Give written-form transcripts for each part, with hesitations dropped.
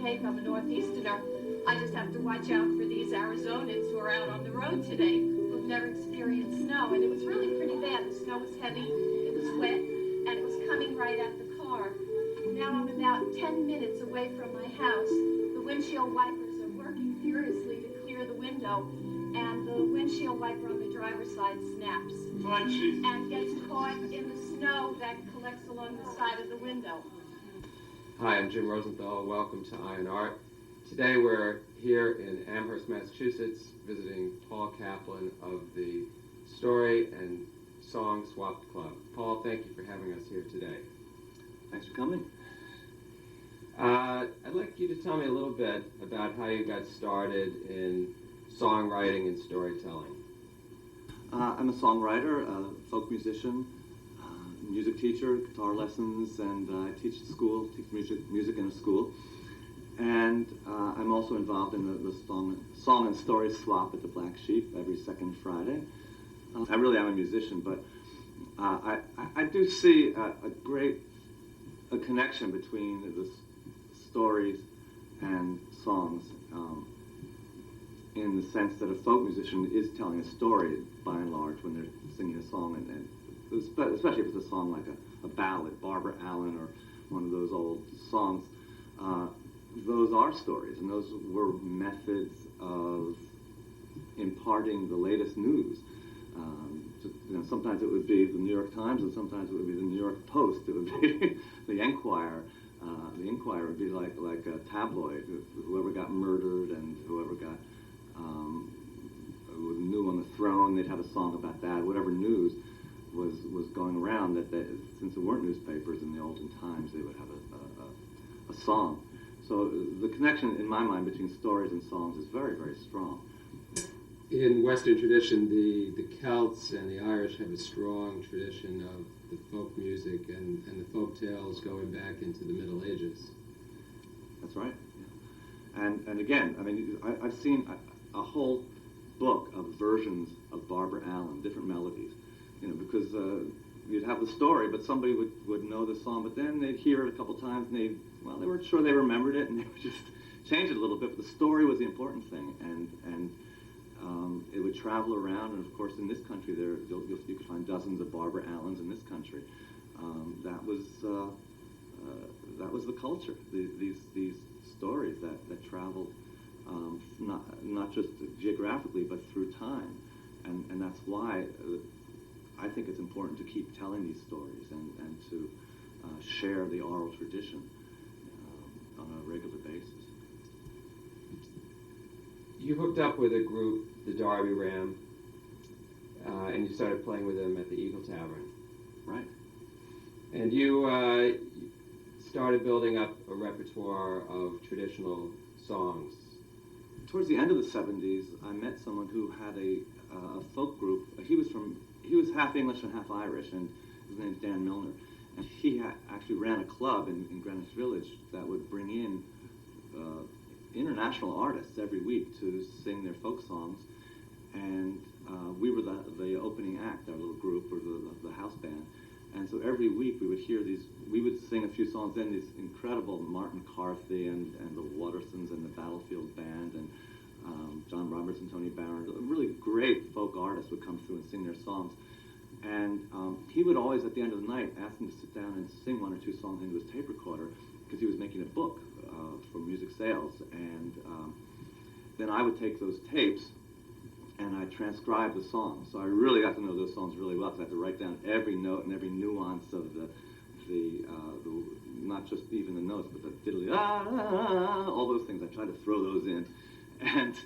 cake. I'm a Northeasterner. I just have to watch out for these Arizonans who are out on the road today who've never experienced snow. And it was really pretty bad. The snow was heavy, it was wet, and it was coming right at the car. Now I'm about 10 minutes away from my house. The windshield wipers are working furiously to clear the window, and the windshield wiper on the driver's side snaps and gets caught in the snow that collects along the side of the window. Hi, I'm Jim Rosenthal. Welcome to Art. Today we're here in Amherst, Massachusetts, visiting Paul Kaplan of the Story and Song Swap Club. Paul, thank you for having us here today. Thanks for coming. I'd like you to tell me a little bit about how you got started in songwriting and storytelling. I'm a songwriter, a folk musician, music teacher, guitar lessons, and I teach at school, teach music in a school. And I'm also involved in the song and story swap at the Black Sheep every second Friday. I really am a musician, but I do see a connection between the stories and songs, in the sense that a folk musician is telling a story by and large when they're singing a song, and especially if it's a song like a ballad, Barbara Allen, or one of those old songs. Those are stories, and those were methods of imparting the latest news. Sometimes it would be the New York Times, and sometimes it would be the New York Post. It would be the Enquirer. The Enquirer would be like a tabloid. Whoever got murdered and whoever got was new on the throne, they'd have a song about that. Whatever news was going around, since there weren't newspapers in the olden times, they would have a song. So the connection, in my mind, between stories and songs is very, very strong. In Western tradition, the Celts and the Irish have a strong tradition of the folk music and the folk tales going back into the Middle Ages. That's right. Yeah. And again, I mean, I've seen a whole book of versions of Barbara Allen, different melodies, because you'd have the story, but somebody would know the song, but then they'd hear it a couple times, and they weren't sure they remembered it, and they would just change it a little bit, but the story was the important thing, and it would travel around, and of course in this country you could find dozens of Barbara Allens in this country. That was the culture. These stories that traveled not just geographically but through time, and that's why I think it's important to keep telling these stories and to share the oral tradition on a regular basis. You hooked up with a group, the Darby Ram, and you started playing with them at the Eagle Tavern. Right. And you started building up a repertoire of traditional songs. Towards the end of the 70s, I met someone who had a folk group. He was half English and half Irish, and his name's Dan Milner. And he actually ran a club in Greenwich Village that would bring in international artists every week to sing their folk songs. And we were the opening act, our little group, or the house band. And so every week we would sing a few songs, then these incredible Martin Carthy and the Watersons and the Battlefield Band and John Roberts and Tony Barron, really great folk artists would come through and sing their songs. And he would always, at the end of the night, ask them to sit down and sing one or two songs into his tape recorder, because he was making a book for music sales. And then I would take those tapes and I transcribed the songs. So I really got to know those songs really well, because I had to write down every note and every nuance of the not just even the notes, but the diddly all those things. I tried to throw those in, and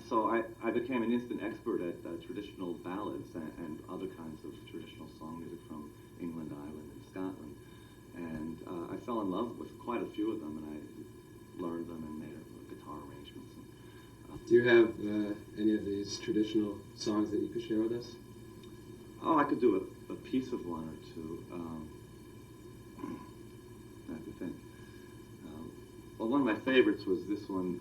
so I became an instant expert at traditional ballads and other kinds of traditional song music from England, Ireland, and Scotland. And I fell in love with quite a few of them, and I learned them and made guitar arrangements. Do you have any of these traditional songs that you could share with us? Oh, I could do a piece of one or two. I have to think. Well, one of my favorites was this one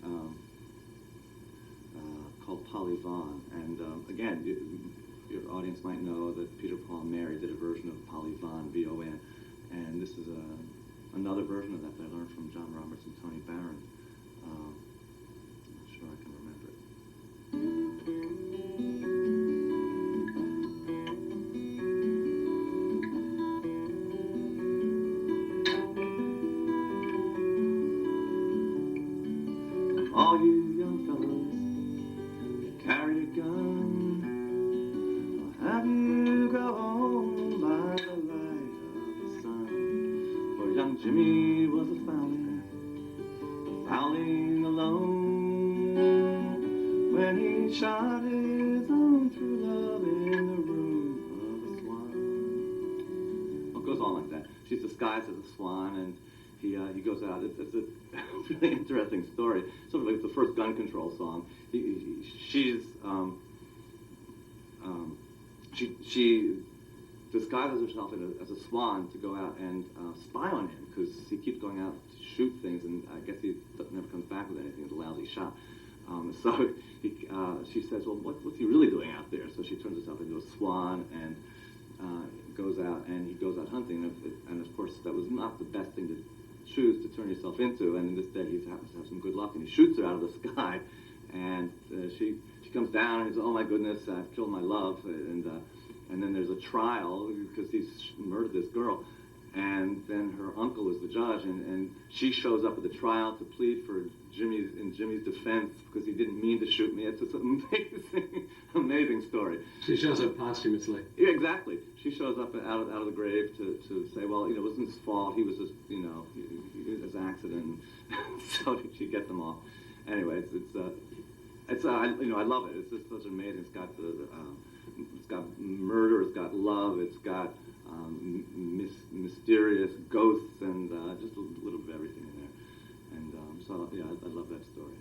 called Polly Vaughan. And again, your audience might know that Peter, Paul, and Mary did a version of Polly Vaughan, V-O-N. And this is another version of that I learned from John Roberts and Tony Barron. I'm not sure I can remember it. All you young fellas carry a gun. I'll have you go home by the light of the sun. For young Jimmy was a fouling alone when he shot his own true love in the room of a swan. Well, it goes on like that. She's disguised as a swan, and he goes out. It's a really interesting story. Sort of like the first gun control song. She disguises herself as a swan to go out and spy on him, because he keeps going out to shoot things, and I guess he never comes back with anything. It's a lousy shot. She says, well, what's he really doing out there? So she turns herself into a swan and goes out, and he goes out hunting. And of course, that was not the best thing to choose to turn yourself into. And instead, he happens to have some good luck, and he shoots her out of the sky. And she comes down, and he says, oh my goodness, I've killed my love. And then there's a trial because he's murdered this girl. And then her uncle is the judge, and she shows up at the trial to plead for Jimmy's defense because he didn't mean to shoot me. It's just an amazing story. She shows up posthumously. Yeah, exactly. She shows up out of the grave to say, well, it wasn't his fault. He was just, it was an accident. So she gets them off. Anyway, I love it. It's just such amazing. It's got it's got murder. It's got love. It's got mysterious ghosts, and just a little bit of everything in there. And so yeah, I love that story.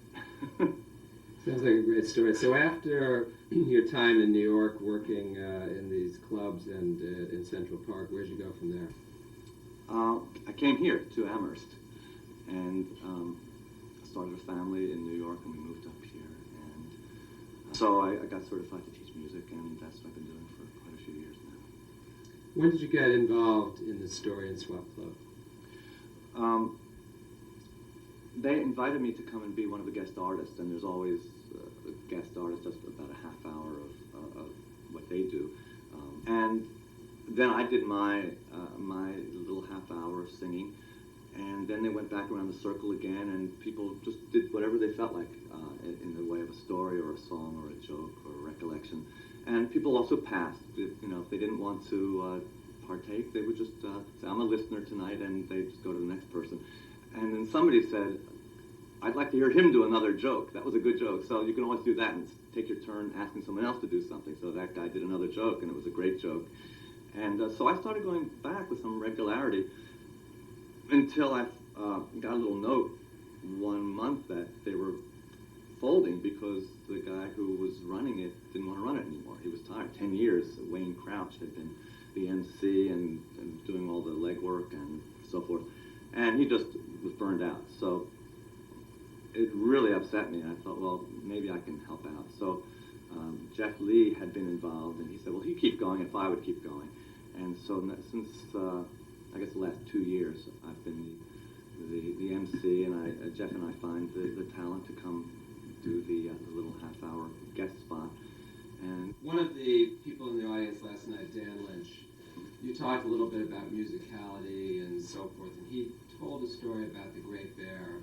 Sounds like a great story. So after your time in New York working in these clubs and in Central Park, where'd you go from there? I came here to Amherst, and started a family in New York, and we moved up here. And so I got certified to teach music, and that's what I've been doing for quite a few years now. When did you get involved in the Story and Swap Club? They invited me to come and be one of the guest artists, and there's always a guest artist, just about a half hour of what they do. And then I did my little half hour of singing, and then they went back around the circle again, and people just did whatever they felt like in the way of a story or a song or a joke or a recollection. And people also passed. If they didn't want to partake, they would just say, I'm a listener tonight, and they'd just go to the next person. And then somebody said, I'd like to hear him do another joke. That was a good joke. So you can always do that and take your turn asking someone else to do something. So that guy did another joke, and it was a great joke. And so I started going back with some regularity until I got a little note one month that they were folding because the guy who was running it didn't want to run it anymore. He was tired. 10 years, Wayne Crouch had been the MC and doing all the legwork and so forth. And he just was burned out. So it really upset me. And I thought, well, maybe I can help out. So Jeff Lee had been involved, and he said, well, he'd keep going if I would keep going. And so since, I guess, the last 2 years, I've been the MC, and Jeff and I find the talent to come do the little half-hour guest spot. And one of the people in the audience last night, Dan Lynch, you talked a little bit about musicality and so forth, and he told a story about the Great Bear,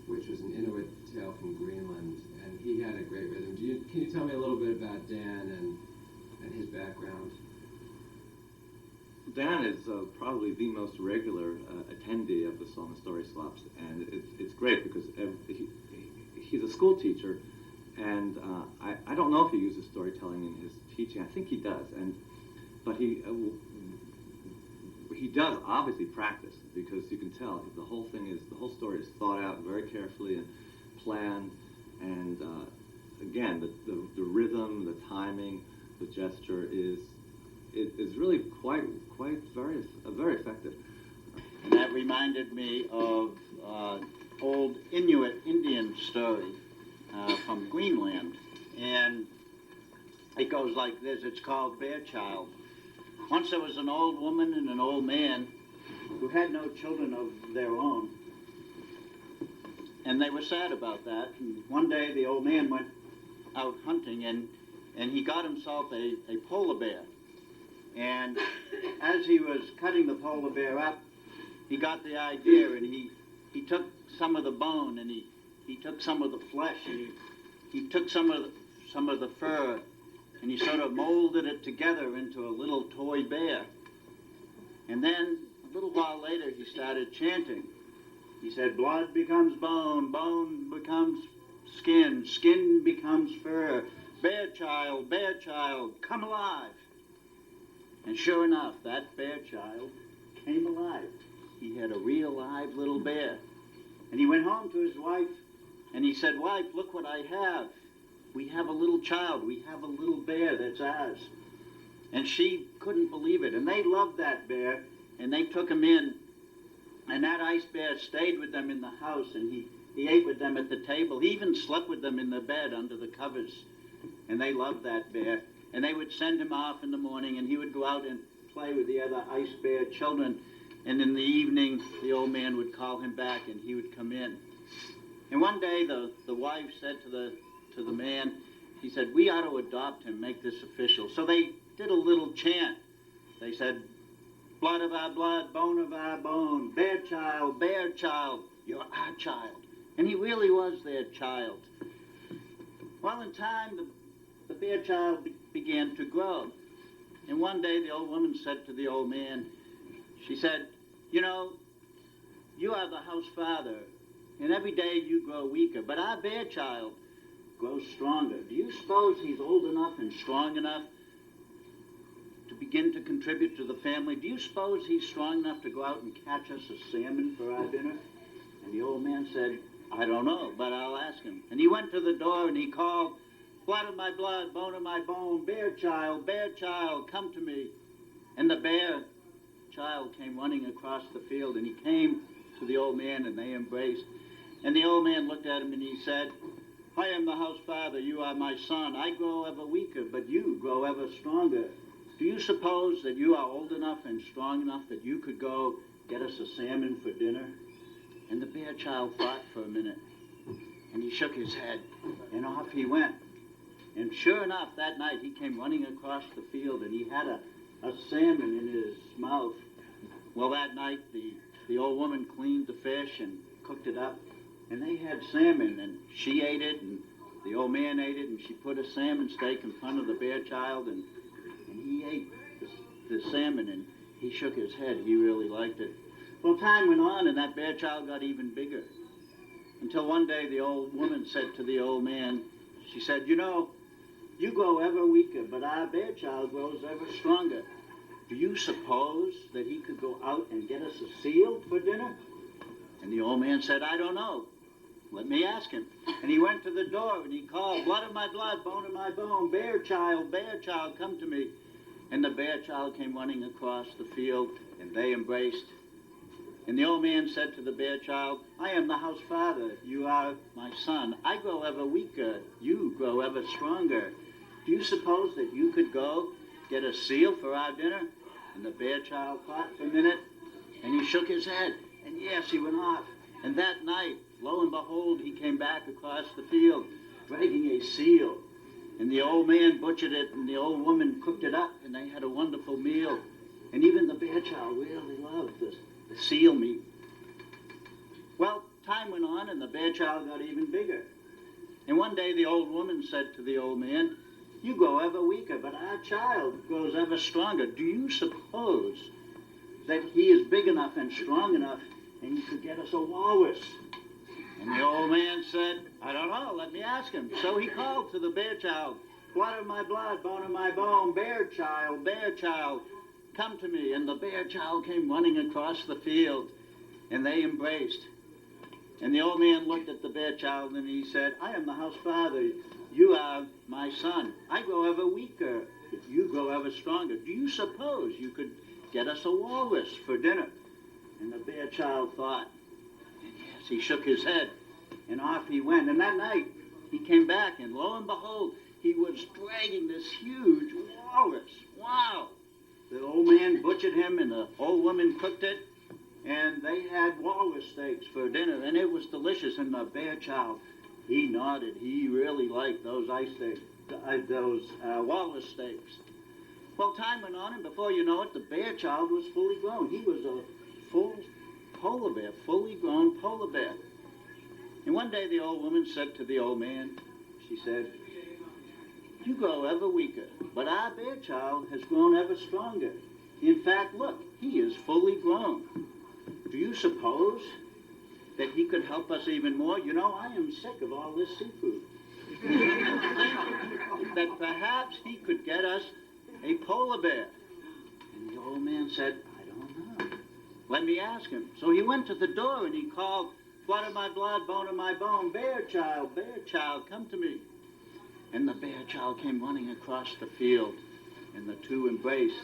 which was an Inuit tale from Greenland, and he had a great rhythm. Can you tell me a little bit about Dan and his background? Dan is probably the most regular attendee of the Song and Story Swaps, and it's great because he's a school teacher, and I don't know if he uses storytelling in his teaching. I think he does, but he does obviously practice, because you can tell the whole story is thought out very carefully and planned, and again, the rhythm, the timing, the gesture is really very effective. And that reminded me of old Inuit Indian story from Greenland, and it goes like this. It's called Bear Child. Once there was an old woman and an old man who had no children of their own, And they were sad about that. And one day the old man went out hunting, and he got himself a polar bear. And as he was cutting the polar bear up, he got the idea, and he took some of the bone, and he took some of the flesh, and he took some of the fur, and he sort of molded it together into a little toy bear. And then a little while later he started chanting. He said, blood becomes bone, bone becomes skin, skin becomes fur, bear child, come alive. And sure enough, that bear child came alive. He had a real live little bear. And he went home to his wife, and he said, wife, look what I have. We have a little child. We have a little bear that's ours. And she couldn't believe it. And they loved that bear, and they took him in. And that ice bear stayed with them in the house, and he ate with them at the table. He even slept with them in the bed under the covers. And they loved that bear. And they would send him off in the morning, and he would go out and play with the other ice bear children. And in the evening, the old man would call him back, and he would come in. And one day, the wife said to the man, he said, we ought to adopt him, make this official. So they did a little chant. They said, blood of our blood, bone of our bone, bear child, you're our child. And he really was their child. Well, in time, the bear child began to grow. And one day the old woman said to the old man, she said, you know, you are the house father, and every day you grow weaker, but our bear child grows stronger. Do you suppose he's old enough and strong enough to begin to contribute to the family? Do you suppose he's strong enough to go out and catch us a salmon for our dinner? And the old man said, I don't know, but I'll ask him. And he went to the door and he called, blood of my blood, bone of my bone, bear child, come to me. And the bear child came running across the field, and he came to the old man, and they embraced. And the old man looked at him and he said, I am the house father, you are my son. I grow ever weaker, but you grow ever stronger. Do you suppose that you are old enough and strong enough that you could go get us a salmon for dinner? And the bear child thought for a minute, and he shook his head, and off he went. And sure enough, that night he came running across the field, and he had a salmon in his mouth. Well, that night the old woman cleaned the fish and cooked it up, and they had salmon, and she ate it, and the old man ate it, and she put a salmon steak in front of the bear child, and he ate the salmon, and he shook his head. He really liked it. Well, time went on, and that bear child got even bigger, until one day the old woman said to the old man, she said, you know, you grow ever weaker, but our bear child grows ever stronger. Do you suppose that he could go out and get us a seal for dinner? And the old man said, I don't know. Let me ask him. And he went to the door and he called, blood of my blood, bone of my bone, bear child, come to me. And the bear child came running across the field, and they embraced. And the old man said to the bear child, I am the house father, you are my son. I grow ever weaker, you grow ever stronger. Do you suppose that you could go get a seal for our dinner? And the bear child thought for a minute, and he shook his head, and yes, he went off. And that night, lo and behold, he came back across the field, dragging a seal. And the old man butchered it, and the old woman cooked it up, and they had a wonderful meal. And even the bear child really loved the seal meat. Well, time went on, and the bear child got even bigger. And one day the old woman said to the old man, you grow ever weaker, but our child grows ever stronger. Do you suppose that he is big enough and strong enough and he could get us a walrus? And the old man said, I don't know, let me ask him. So he called to the bear child, blood of my blood, bone of my bone, bear child, come to me. And the bear child came running across the field, and they embraced. And the old man looked at the bear child and he said, I am the house father, you are my son. I grow ever weaker, but you grow ever stronger. Do you suppose you could get us a walrus for dinner? And the bear child thought, and yes, he shook his head, and off he went. And that night, he came back, and lo and behold, he was dragging this huge walrus. Wow! The old man butchered him, and the old woman cooked it, and they had walrus steaks for dinner, and it was delicious. And the bear child, he nodded. He really liked those walrus steaks. Well, time went on, and before you know it, the bear child was fully grown. He was a full polar bear, fully grown polar bear. And one day the old woman said to the old man, she said, "You grow ever weaker, but our bear child has grown ever stronger. In fact, look, he is fully grown. Do you suppose that he could help us even more? You know, I am sick of all this seafood. That perhaps he could get us a polar bear." And the old man said, "I don't know. Let me ask him." So he went to the door and he called, "Blood of my blood, bone of my bone, bear child, come to me." And the bear child came running across the field, and the two embraced.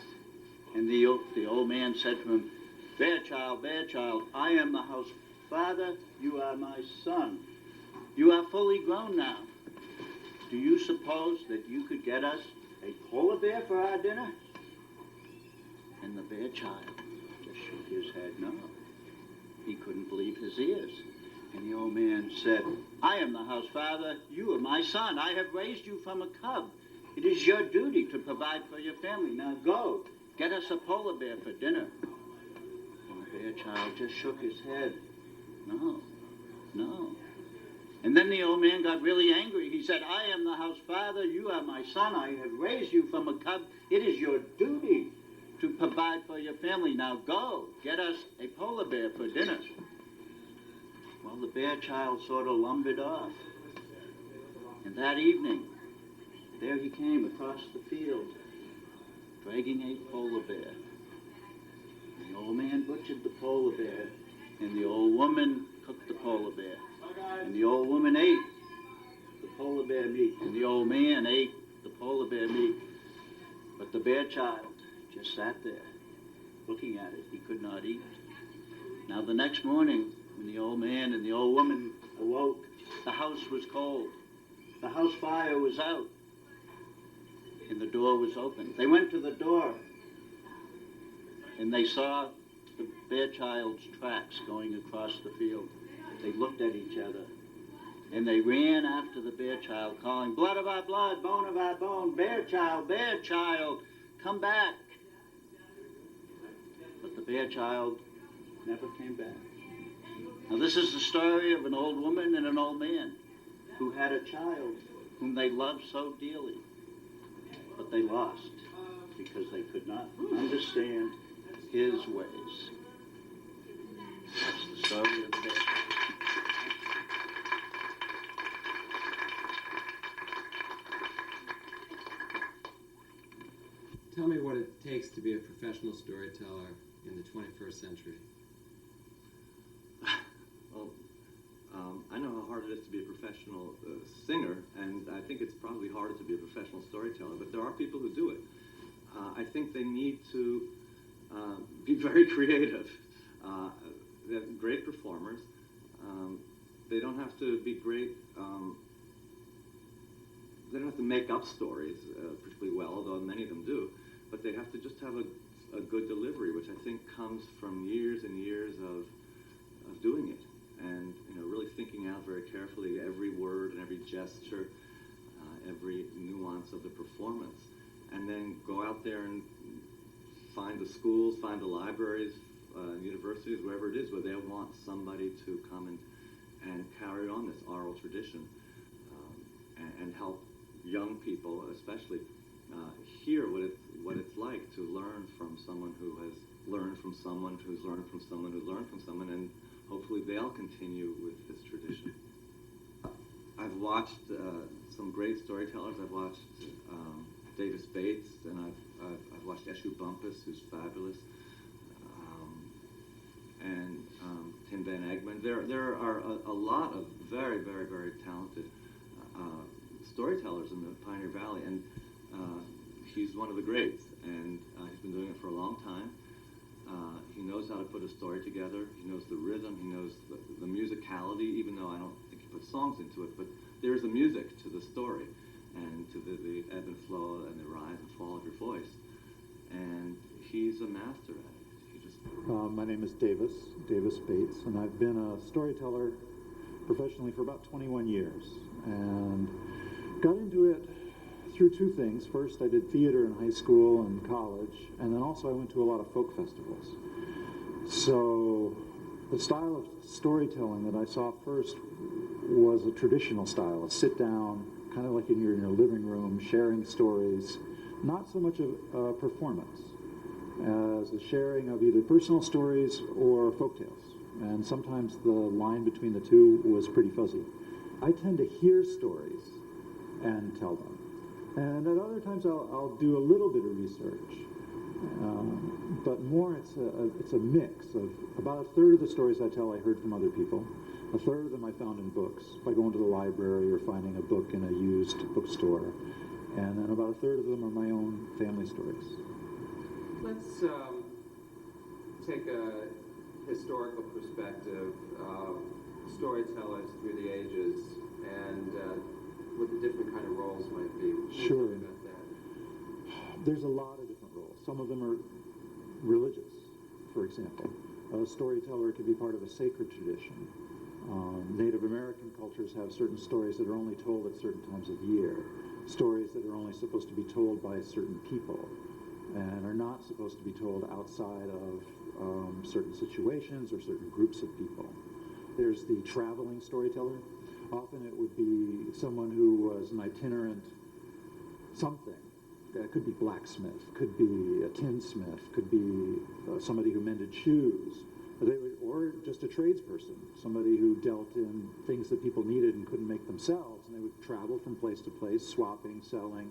And the old man said to him, bear child, I am the house father, you are my son. You are fully grown now. Do you suppose that you could get us a polar bear for our dinner?" And the bear child just shook his head no. He couldn't believe his ears. And the old man said, "I am the house father, you are my son. I have raised you from a cub. It is your duty to provide for your family. Now go, get us a polar bear for dinner." And the bear child just shook his head. No. And then the old man got really angry. He said, "I am the house father, you are my son. I have raised you from a cub. It is your duty to provide for your family. Now go, get us a polar bear for dinner." Well, the bear child sort of lumbered off. And that evening, there he came across the field, dragging a polar bear. And the old man butchered the polar bear, and the old woman cooked the polar bear. And the old woman ate the polar bear meat, and the old man ate the polar bear meat. But the bear child just sat there, looking at it. He could not eat. Now the next morning, when the old man and the old woman awoke, the house was cold. The house fire was out, and the door was open. They went to the door, and they saw the bear child's tracks going across the field. They looked at each other, and they ran after the bear child, calling, "Blood of our blood, bone of our bone, bear child, come back." But the bear child never came back. Now this is the story of an old woman and an old man who had a child whom they loved so dearly, but they lost because they could not understand his ways. That's the story of the bear. Tell me what it takes to be a professional storyteller in the 21st century. Well, I know how hard it is to be a professional singer, and I think it's probably harder to be a professional storyteller, but there are people who do it. I think they need to be very creative. They're great performers. They don't have to be great, they don't have to make up stories particularly well, although many of them do, but they have to just have a good delivery, which I think comes from years and years of doing it, and really thinking out very carefully every word and every gesture, every nuance of the performance, and then go out there and find the schools, find the libraries, universities, wherever it is, where they want somebody to come and carry on this oral tradition, and help young people, especially, hear what it's like to learn from someone who has learned from someone who's learned from someone who's learned from someone, and hopefully they'll continue with this tradition. I've watched some great storytellers. I've watched Davis Bates, and I've watched Eshu Bumpus, who's fabulous, and Tim Van Egmond. There are a lot of very, very, very talented storytellers in the Pioneer Valley, and he's one of the greats, and he's been doing it for a long time. He knows how to put a story together. He knows the rhythm. He knows the musicality, even though I don't think he puts songs into it, but there is a music to the story, and to the ebb and flow and the rise and fall of your voice, and he's a master at it. He just My name is Davis Bates, and I've been a storyteller professionally for about 21 years, and got into it through two things. First, I did theater in high school and college, and then also I went to a lot of folk festivals. So the style of storytelling that I saw first was a traditional style, a sit down, kind of like in your living room, sharing stories, not so much a performance as a sharing of either personal stories or folktales. And sometimes the line between the two was pretty fuzzy. I tend to hear stories and tell them. And at other times I'll do a little bit of research. But more it's a mix of about a third of the stories I tell I heard from other people. A third of them I found in books by going to the library or finding a book in a used bookstore. And then about a third of them are my own family stories. Let's take a historical perspective of storytellers through the ages and what the different kind of roles might be. Sure. About that. There's a lot of different roles. Some of them are religious, for example. A storyteller could be part of a sacred tradition. Native American cultures have certain stories that are only told at certain times of year, stories that are only supposed to be told by certain people, and are not supposed to be told outside of certain situations or certain groups of people. There's the traveling storyteller. Often it would be someone who was an itinerant something. It could be blacksmith, could be a tinsmith, could be somebody who mended shoes, or just a tradesperson, somebody who dealt in things that people needed and couldn't make themselves, and they would travel from place to place, swapping, selling.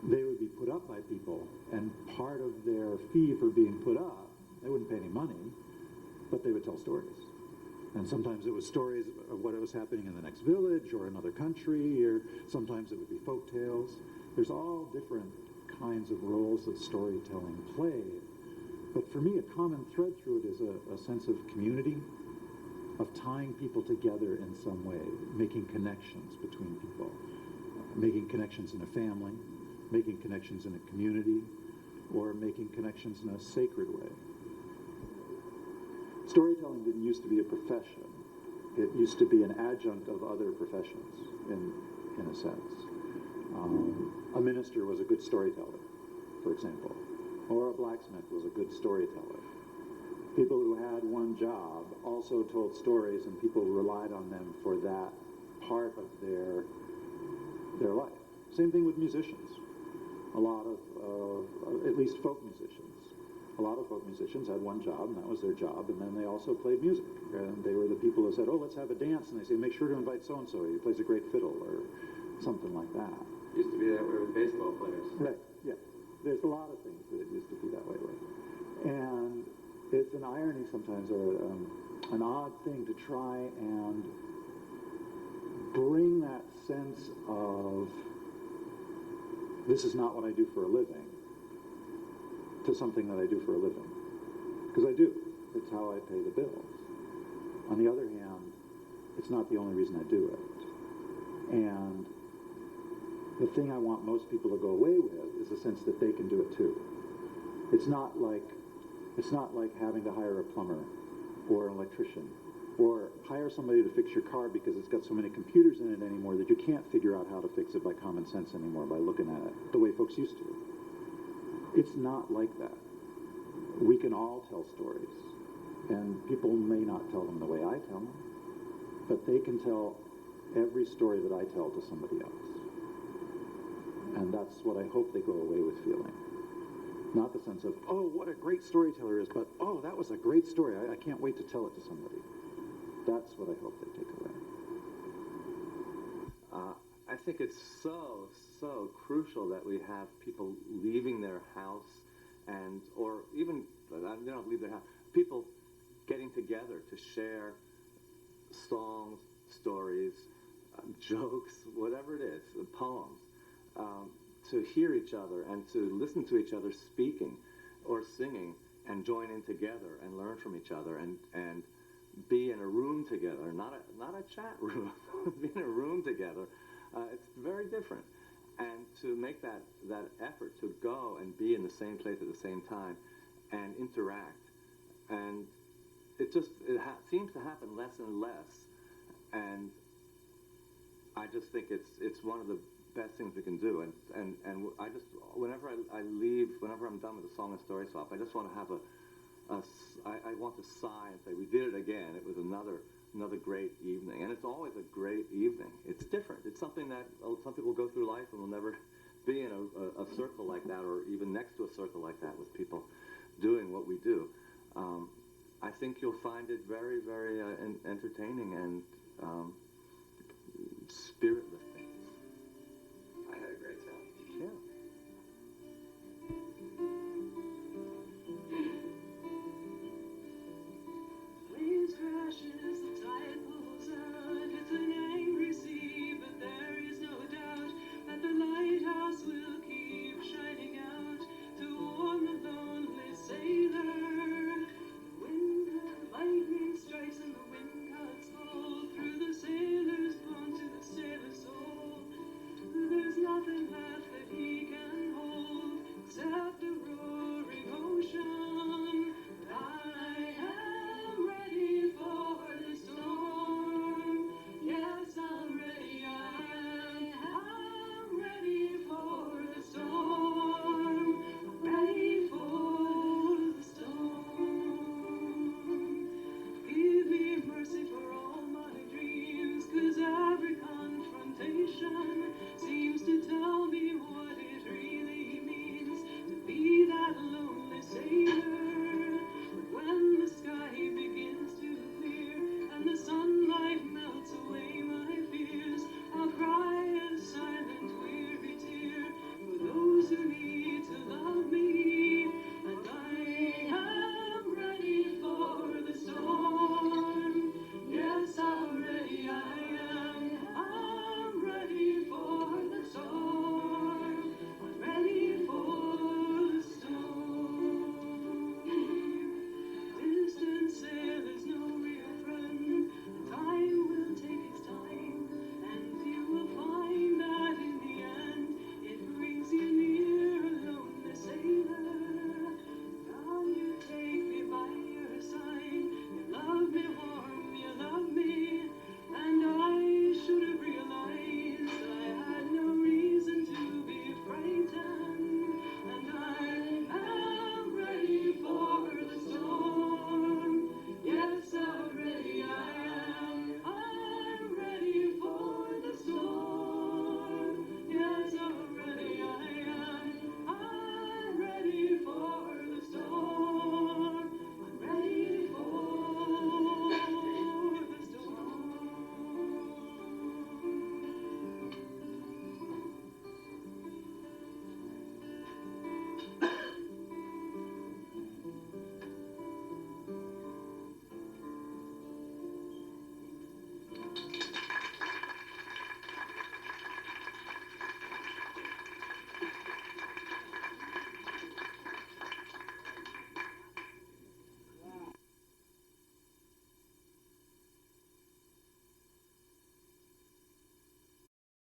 They would be put up by people, and part of their fee for being put up, they wouldn't pay any money, but they would tell stories. And sometimes it was stories of what was happening in the next village or another country, or sometimes it would be folk tales. There's all different kinds of roles that storytelling played. But for me, a common thread through it is a sense of community, of tying people together in some way, making connections between people, making connections in a family, making connections in a community, or making connections in a sacred way. Storytelling didn't used to be a profession. It used to be an adjunct of other professions, in a sense. A minister was a good storyteller, for example, or a blacksmith was a good storyteller. People who had one job also told stories, and people relied on them for that part of their life. Same thing with musicians. A lot of, at least folk musicians. A lot of folk musicians had one job, and that was their job, and then they also played music. And they were the people who said, oh, let's have a dance, and they say, make sure to invite so-and-so, he plays a great fiddle, or something like that. Used to be that way with baseball players. Right, yeah. There's a lot of things that it used to be that way with. And it's an irony sometimes, or an odd thing to try and bring that sense of, this is not what I do for a living, to something that I do for a living. Because I do. It's how I pay the bills. On the other hand, it's not the only reason I do it. And the thing I want most people to go away with is the sense that they can do it too. It's not like having to hire a plumber or an electrician or hire somebody to fix your car because it's got so many computers in it anymore that you can't figure out how to fix it by common sense anymore by looking at it the way folks used to. It's not like that. We can all tell stories, and people may not tell them the way I tell them, but they can tell every story that I tell to somebody else. And that's what I hope they go away with feeling. Not the sense of, oh, what a great storyteller is, but, oh, that was a great story. I can't wait to tell it to somebody. That's what I hope they take away. I think it's so crucial that we have people leaving their house or even, they don't leave their house, people getting together to share songs, stories, jokes, whatever it is, poems, to hear each other and to listen to each other speaking or singing and join in together and learn from each other and be in a room together, not a chat room, be in a room together. It's very different. And to make that effort to go and be in the same place at the same time and interact and seems to happen less and less, and I just think it's one of the best things we can do, and I just, whenever I leave, whenever I'm done with the song and story swap, I just want to have I want to sigh and say, we did it again. It was another great evening, and it's always a great evening. It's different. It's something that some people go through life and will never be in a circle like that, or even next to a circle like that with people doing what we do. I think you'll find it very, very entertaining and